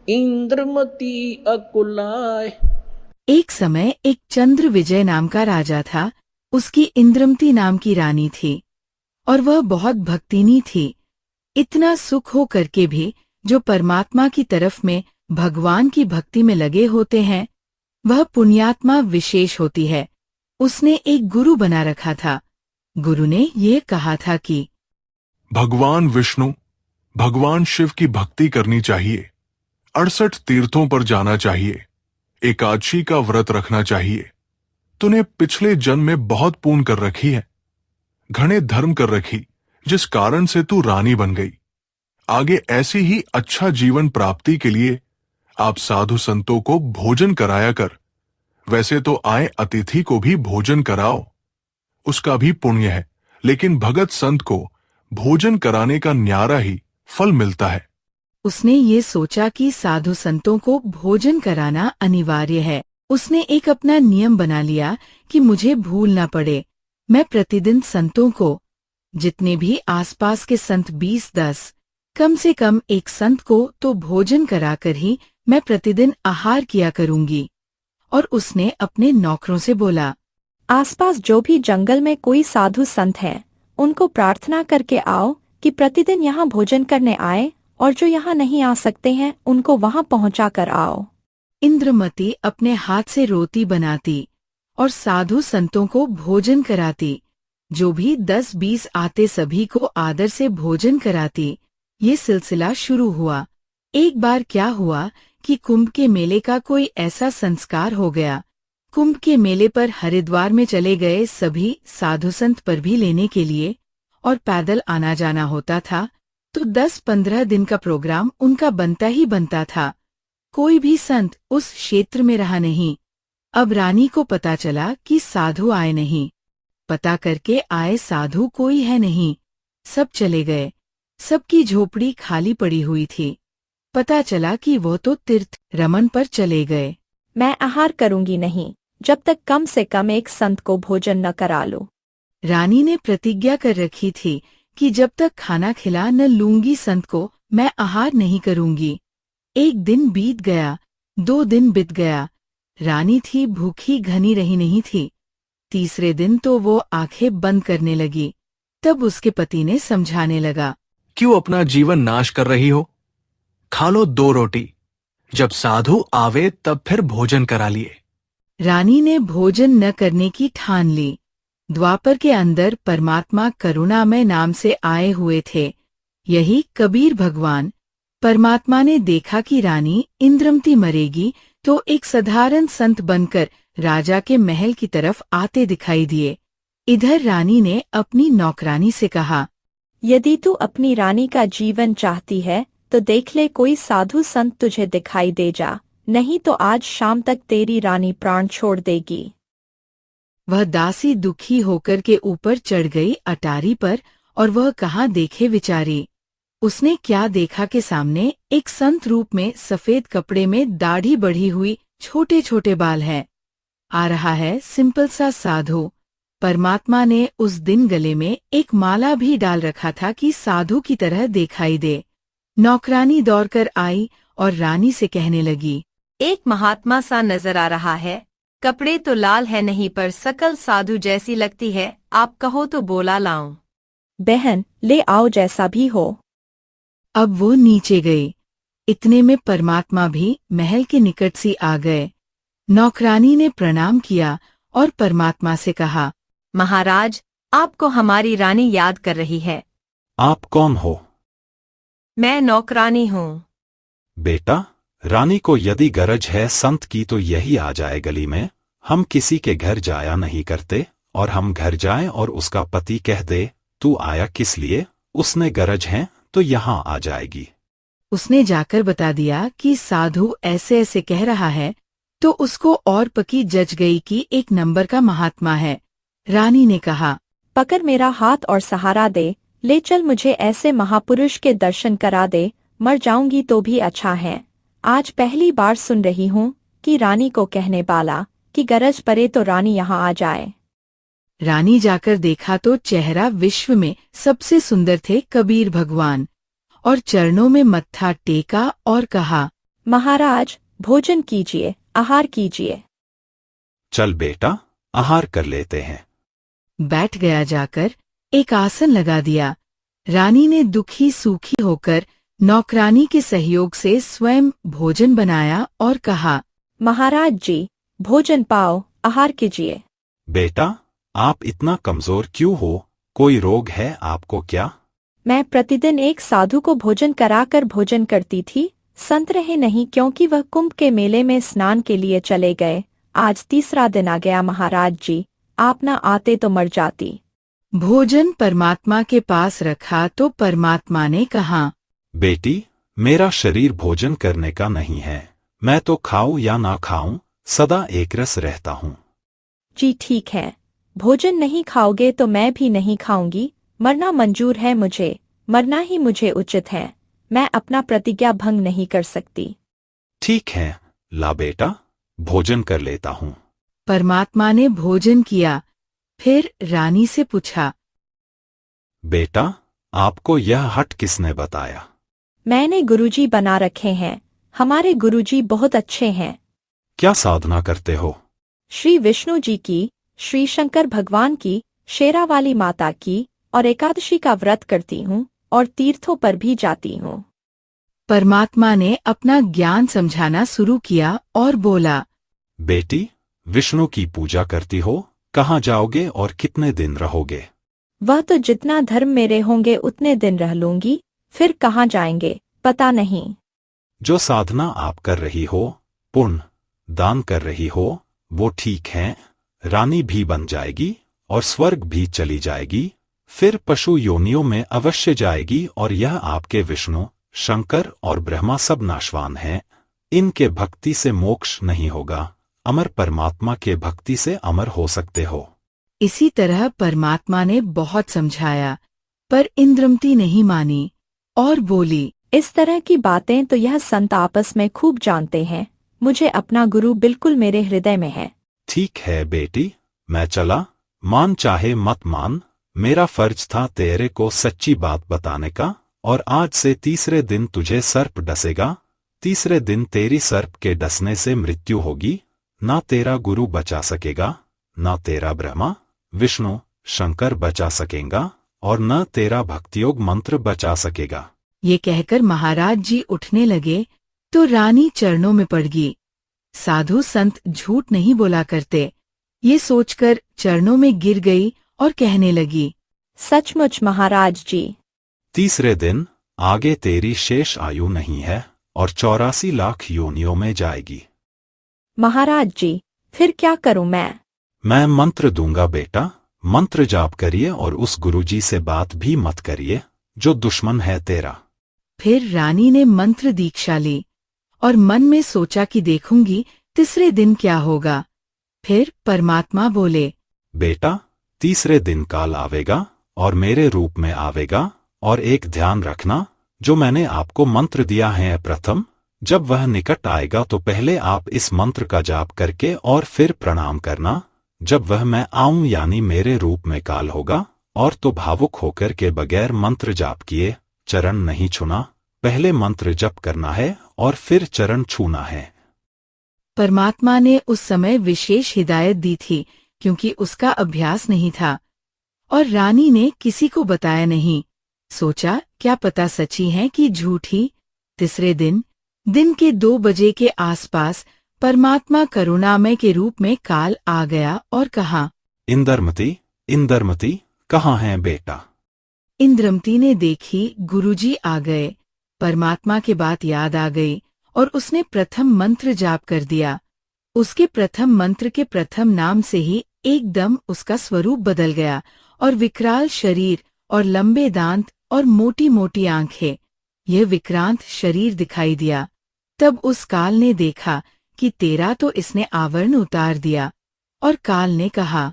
इंद्रमती अकुलाय। एक समय एक चंद्र विजय नाम का राजा था। उसकी इंद्रमती नाम की रानी थी और वह बहुत भक्तिनी थी। इतना सुख हो करके भी जो परमात्मा की तरफ में भगवान की भक्ति में लगे होते हैं वह पुण्यात्मा विशेष होती है। उसने एक गुरु बना रखा था। गुरु ने ये कहा था कि भगवान विष्णु, भगवान शिव की भक्ति करनी चाहिए, 68 तीर्थों पर जाना चाहिए, एकादशी का व्रत रखना चाहिए। तूने पिछले जन्म में बहुत पुण्य कर रखी है, घने धर्म कर रखी, जिस कारण से तू रानी बन गई। आगे ऐसी ही अच्छा जीवन प्राप्ति के लिए आप साधु संतों को भोजन कराया कर। वैसे तो आए अतिथि को भी भोजन कराओ, उसका भी पुण्य है, लेकिन भगत संत को भोजन कराने का न्यारा ही फल मिलता है। उसने ये सोचा कि साधु संतों को भोजन कराना अनिवार्य है। उसने एक अपना नियम बना लिया कि मुझे भूल न पड़े। मैं प्रतिदिन संतों को, जितने भी आसपास के संत 20-10, कम से कम एक संत को तो भोजन कराकर ही मैं प्रतिदिन आहार किया करूंगी। और उसने अपने नौकरों से बोला, आसपास जो भी जंगल में कोई साधु संत है उनको प्रार्थना करके आओ कि प्रतिदिन यहाँ भोजन करने आए, और जो यहाँ नहीं आ सकते हैं उनको वहाँ पहुँचा कर आओ। इंद्रमती अपने हाथ से रोटी बनाती और साधु संतों को भोजन कराती। जो भी 10-20 आते सभी को आदर से भोजन कराती। ये सिलसिला शुरू हुआ। एक बार क्या हुआ कि कुंभ के मेले का कोई ऐसा संस्कार हो गया। कुंभ के मेले पर हरिद्वार में चले गए सभी साधु संत पर भी लेने के लिए और पैदल आना जाना होता था, तो 10-15 दिन का प्रोग्राम उनका बनता ही बनता था। कोई भी संत उस क्षेत्र में रहा नहीं। अब रानी को पता चला कि साधु आए नहीं। पता करके आए साधु कोई है नहीं, सब चले गए। सबकी झोपड़ी खाली पड़ी हुई थी। पता चला कि वो तो तीर्थ रमन पर चले गए। मैं आहार करूंगी नहीं जब तक कम से कम एक संत को भोजन न करा लो। रानी ने प्रतिज्ञा कर रखी थी कि जब तक खाना खिला न लूंगी संत को मैं आहार नहीं करूंगी। एक दिन बीत गया, 2 दिन बीत गया। रानी थी भूखी घनी रही नहीं थी। तीसरे दिन तो वो आंखें बंद करने लगी। तब उसके पति ने समझाने लगा, क्यों अपना जीवन नाश कर रही हो? खा लो 2 रोटी, जब साधु आवे तब फिर भोजन करा लिए। रानी ने भोजन न करने की ठान ली। द्वापर के अंदर परमात्मा करुणामय नाम से आए हुए थे, यही कबीर भगवान। परमात्मा ने देखा कि रानी इंद्रमती मरेगी तो एक साधारण संत बनकर राजा के महल की तरफ आते दिखाई दिए। इधर रानी ने अपनी नौकरानी से कहा, यदि तू अपनी रानी का जीवन चाहती है तो देख ले कोई साधु संत तुझे दिखाई दे जा, नहीं तो आज शाम तक तेरी रानी प्राण छोड़ देगी। वह दासी दुखी होकर के ऊपर चढ़ गई अटारी पर, और वह कहाँ देखे विचारी। उसने क्या देखा कि सामने एक संत रूप में सफेद कपड़े में दाढ़ी बढ़ी हुई छोटे छोटे बाल है। आ रहा है सिंपल सा साधु। परमात्मा ने उस दिन गले में एक माला भी डाल रखा था कि साधु की तरह दिखाई दे। नौकरानी दौड़कर आई और रानी से कहने लगी, एक महात्मा सा नजर आ रहा है। कपड़े तो लाल है नहीं पर शकल साधु जैसी लगती है, आप कहो तो बोला लाऊं। बहन ले आओ जैसा भी हो। अब वो नीचे गई। इतने में परमात्मा भी महल के निकट सी आ गए। नौकरानी ने प्रणाम किया और परमात्मा से कहा, महाराज, आपको हमारी रानी याद कर रही है। आप कौन हो? मैं नौकरानी हूँ। बेटा, रानी को यदि गरज है संत की तो यही आ जाए गली में। हम किसी के घर जाया नहीं करते, और हम घर जाएं और उसका पति कह दे तू आया किस लिए, उसने गरज है तो यहाँ आ जाएगी। उसने जाकर बता दिया कि साधु ऐसे ऐसे कह रहा है, तो उसको और पकी जज गई कि एक नंबर का महात्मा है। रानी ने कहा, पकड़ मेरा हाथ और सहारा दे, ले चल मुझे ऐसे महापुरुष के दर्शन करा दे। मर जाऊंगी तो भी अच्छा है। आज पहली बार सुन रही हूँ कि रानी को कहने वाला कि गरज पड़े तो रानी यहाँ आ जाए। रानी जाकर देखा तो चेहरा विश्व में सबसे सुंदर थे कबीर भगवान, और चरणों में मत्था टेका और कहा, महाराज, भोजन कीजिए, आहार कीजिए। चल बेटा, आहार कर लेते हैं। बैठ गया जाकर, एक आसन लगा दिया। रानी ने दुखी सूखी होकर नौकरानी के सहयोग से स्वयं भोजन बनाया और कहा, महाराज जी, भोजन पाओ, आहार कीजिए। बेटा, आप इतना कमजोर क्यों हो? कोई रोग है आपको क्या? मैं प्रतिदिन एक साधु को भोजन कराकर भोजन करती थी, संत रहे नहीं क्योंकि वह कुंभ के मेले में स्नान के लिए चले गए। आज तीसरा दिन आ गया महाराज जी, आप न आते तो मर जाती। भोजन परमात्मा के पास रखा तो परमात्मा ने कहा, बेटी, मेरा शरीर भोजन करने का नहीं है। मैं तो खाऊं या ना खाऊं, सदा एकरस रहता हूँ। जी ठीक है, भोजन नहीं खाओगे तो मैं भी नहीं खाऊंगी। मरना मंजूर है मुझे, मरना ही मुझे उचित है। मैं अपना प्रतिज्ञा भंग नहीं कर सकती। ठीक है, ला बेटा, भोजन कर लेता हूँ। परमात्मा ने भोजन किया। फिर रानी से पूछा, बेटा, आपको यह हट किसने बताया? मैंने गुरुजी बना रखे हैं। हमारे गुरुजी बहुत अच्छे हैं। क्या साधना करते हो? श्री विष्णु जी की, श्री शंकर भगवान की, शेरावाली माता की और एकादशी का व्रत करती हूँ और तीर्थों पर भी जाती हूँ। परमात्मा ने अपना ज्ञान समझाना शुरू किया और बोला, बेटी, विष्णु की पूजा करती हो? कहाँ जाओगे और कितने दिन रहोगे? वह तो जितना धर्म मेरे होंगे उतने दिन रह लूंगी, फिर कहाँ जाएंगे पता नहीं। जो साधना आप कर रही हो, पुण्य दान कर रही हो, वो ठीक है। रानी भी बन जाएगी और स्वर्ग भी चली जाएगी, फिर पशु योनियों में अवश्य जाएगी। और यह आपके विष्णु, शंकर और ब्रह्मा सब नाशवान हैं। इनके भक्ति से मोक्ष नहीं होगा, अमर परमात्मा के भक्ति से अमर हो सकते हो। इसी तरह परमात्मा ने बहुत समझाया, पर इंद्रमती नहीं मानी और बोली, इस तरह की बातें तो यह संत आपस में खूब जानते हैं। मुझे अपना गुरु बिल्कुल मेरे हृदय में है। ठीक है बेटी, मैं चला। मान चाहे मत मान, मेरा फर्ज था तेरे को सच्ची बात बताने का। और आज से तीसरे दिन तुझे सर्प डसेगा। तीसरे दिन तेरी सर्प के डसने से मृत्यु होगी। ना तेरा गुरु बचा सकेगा, ना तेरा ब्रह्मा, विष्णु, शंकर बचा सकेगा, और न तेरा भक्तियोग मंत्र बचा सकेगा। ये कहकर महाराज जी उठने लगे तो रानी चरणों में पड़ गई। साधु संत झूठ नहीं बोला करते, ये सोचकर चरणों में गिर गई और कहने लगी, सचमुच महाराज जी। तीसरे दिन आगे तेरी शेष आयु नहीं है और 84 लाख योनियों में जाएगी। महाराज जी, फिर क्या करूं मैं मंत्र दूंगा बेटा, मंत्र जाप करिए और उस गुरुजी से बात भी मत करिए जो दुश्मन है तेरा। फिर रानी ने मंत्र दीक्षा ली और मन में सोचा कि देखूंगी तीसरे दिन क्या होगा। फिर परमात्मा बोले, बेटा, तीसरे दिन काल आवेगा और मेरे रूप में आवेगा। और एक ध्यान रखना, जो मैंने आपको मंत्र दिया है प्रथम, जब वह निकट आएगा तो पहले आप इस मंत्र का जाप करके और फिर प्रणाम करना। जब वह मैं आऊं यानी मेरे रूप में काल होगा और तो भावुक होकर के बगैर मंत्र जाप किए चरण नहीं छूना। पहले मंत्र जप करना है और फिर चरण छूना है। परमात्मा ने उस समय विशेष हिदायत दी थी क्योंकि उसका अभ्यास नहीं था और रानी ने किसी को बताया नहीं। सोचा क्या पता सच्ची है कि झूठी। तीसरे दिन के 2 बजे के आसपास परमात्मा करुणामय के रूप में काल आ गया और कहा, इंद्रमती कहाँ है बेटा? इंद्रमती ने देखी गुरुजी आ गए। परमात्मा की बात याद आ गई और उसने प्रथम मंत्र जाप कर दिया। उसके प्रथम मंत्र के प्रथम नाम से ही एकदम उसका स्वरूप बदल गया और विकराल शरीर और लंबे दांत और मोटी मोटी आंखें, यह विक्रांत शरीर दिखाई दिया। तब उस काल ने देखा कि तेरा तो इसने आवरण उतार दिया और काल ने कहा,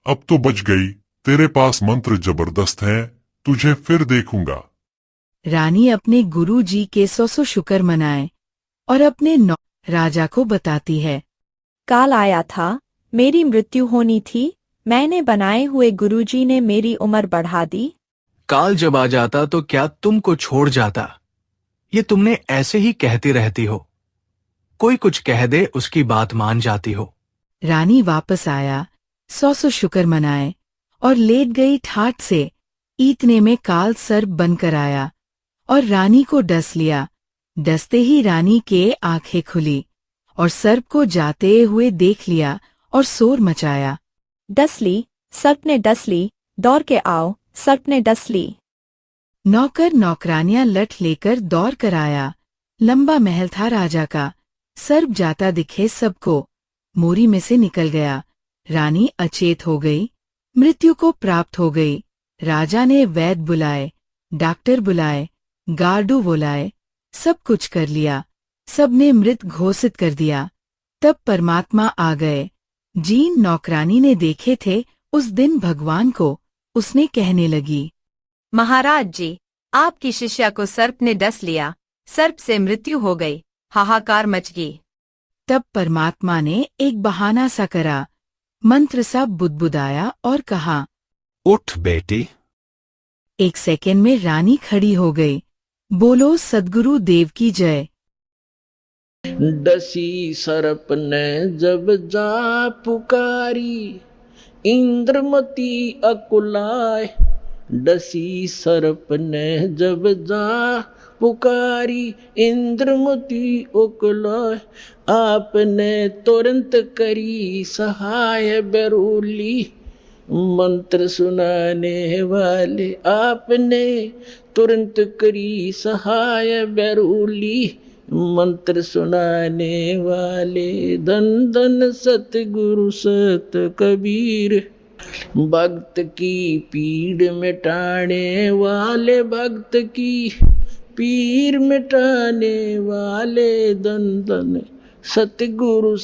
अब तो बच गई, तेरे पास मंत्र जबरदस्त है, तुझे फिर देखूंगा। रानी अपने गुरु जी के 100 शुक्र मनाए और अपने राजा को बताती है, काल आया था, मेरी मृत्यु होनी थी, मैंने बनाए हुए गुरुजी ने मेरी उम्र बढ़ा दी। काल जब आ जाता तो क्या तुमको छोड़ जाता? ये तुमने ऐसे ही कहती रहती हो। कोई कुछ कह दे उसकी बात मान जाती हो। रानी वापस आया, 100 शुक्र मनाए और लेट गई ठाट से। इतने में काल सर्प बनकर आया और रानी को डस लिया। डसते ही रानी के आंखें खुली और सर्प को जाते हुए देख लिया और शोर मचाया। डस ली, सर्प ने डस ली, दौड़ के आओ, सर्प ने डस ली। नौकर नौकरानियां लठ लेकर दौड़ कर आया। लंबा महल था राजा का। सर्प जाता दिखे सबको, मोरी में से निकल गया। रानी अचेत हो गई, मृत्यु को प्राप्त हो गई। राजा ने वैद्य बुलाए, डॉक्टर बुलाए, गार्डू बुलाए, सब कुछ कर लिया। सबने मृत घोषित कर दिया। तब परमात्मा आ गए। जीन नौकरानी ने देखे थे उस दिन भगवान को। उसने कहने लगी, महाराज जी, आपकी शिष्या को सर्प ने डस लिया, सर्प से मृत्यु हो गई। हाहाकार मच गई। तब परमात्मा ने एक बहाना सा करा, मंत्र सा बुदबुदाया और कहा, उठ बेटी। 1 सेकेंड में रानी खड़ी हो गई। बोलो सद्गुरु देव की जय। डसी सर्प ने जब जा पुकारी, इंद्रमती अकुलाय। डसी सर्प ने जब जा पुकारी, इंद्रमती अकुलाय। आपने तुरंत करी सहाय बेरूली, मंत्र सुनाने वाले आपने तुरंत करी सहाय बेरूली। मंत्र सुनाने वाले धन धन सतगुरु सत कबीर। भक्त की पीड़ मिटाने वाले, भक्त की पीर मिटाने वाले धन धन सतगुरु